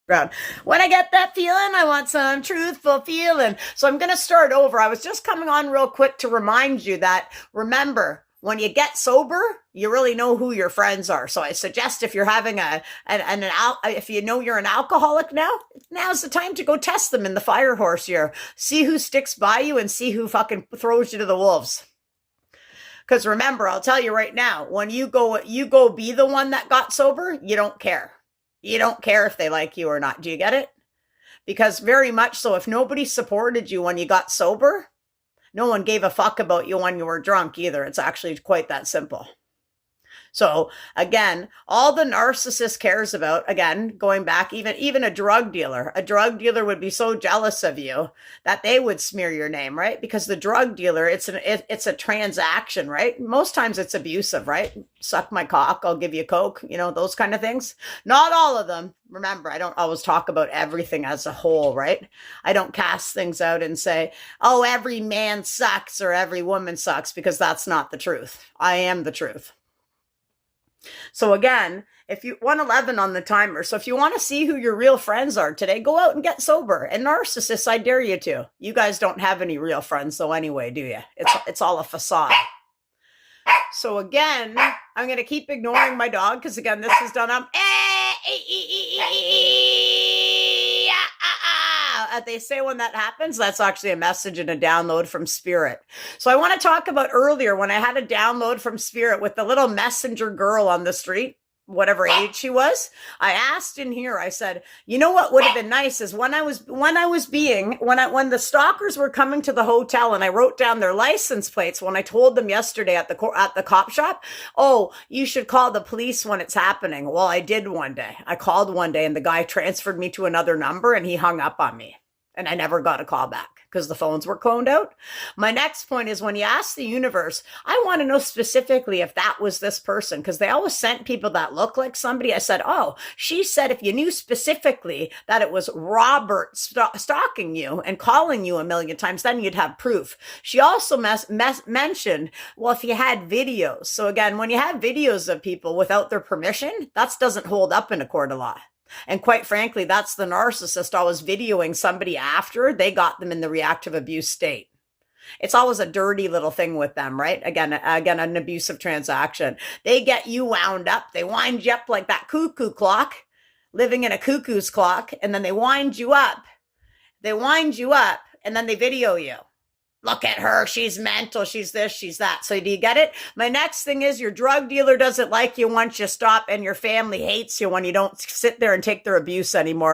Ground. When I get that feeling, I want some truthful feeling. So I'm going to start over. I was just coming on real quick to remind you that, remember, when you get sober, you really know who your friends are. So I suggest if you're having if you know you're an alcoholic now's the time to go test them in the fire horse here. See who sticks by you and see who fucking throws you to the wolves. Because remember, I'll tell you right now, when you go be the one that got sober, you don't care. You don't care if they like you or not. Do you get it? Because very much so, if nobody supported you when you got sober, no one gave a fuck about you when you were drunk either. It's actually quite that simple. So again, all the narcissist cares about, again, going back, even a drug dealer would be so jealous of you that they would smear your name, right? Because the drug dealer, it's a transaction, right? Most times it's abusive, right? Suck my cock, I'll give you coke, those kind of things. Not all of them. Remember, I don't always talk about everything as a whole, right? I don't cast things out and say, oh, every man sucks or every woman sucks, because that's not the truth. I am the truth. So again, if you 111 on the timer. So if you want to see who your real friends are today, go out and get sober. And narcissists, I dare you to. You guys don't have any real friends though anyway, do you? It's all a facade. So again, I'm going to keep ignoring my dog because again, this is done up. They say when that happens, that's actually a message and a download from spirit. So I want to talk about earlier when I had a download from spirit with the little messenger girl on the street, whatever age she was. I asked in here, I said, you know what would have been nice is when the stalkers were coming to the hotel and I wrote down their license plates, when I told them yesterday at the cop shop, oh, you should call the police when it's happening. Well, I did one day. I called one day and the guy transferred me to another number and he hung up on me. And I never got a call back because the phones were cloned out. My next point is when you ask the universe, I want to know specifically if that was this person, because they always sent people that look like somebody. I said, oh, she said if you knew specifically that it was Robert stalking you and calling you a million times, then you'd have proof. She also mentioned, well, if you had videos. So again, when you have videos of people without their permission, that doesn't hold up in a court of law. And quite frankly, that's the narcissist always videoing somebody after they got them in the reactive abuse state. It's always a dirty little thing with them, right? Again, an abusive transaction. They get you wound up. They wind you up like that cuckoo clock, living in a cuckoo's clock. And then they wind you up. And then they video you. Look at her. She's mental. She's this, she's that. So do you get it? My next thing is your drug dealer doesn't like you once you stop, and your family hates you when you don't sit there and take their abuse anymore.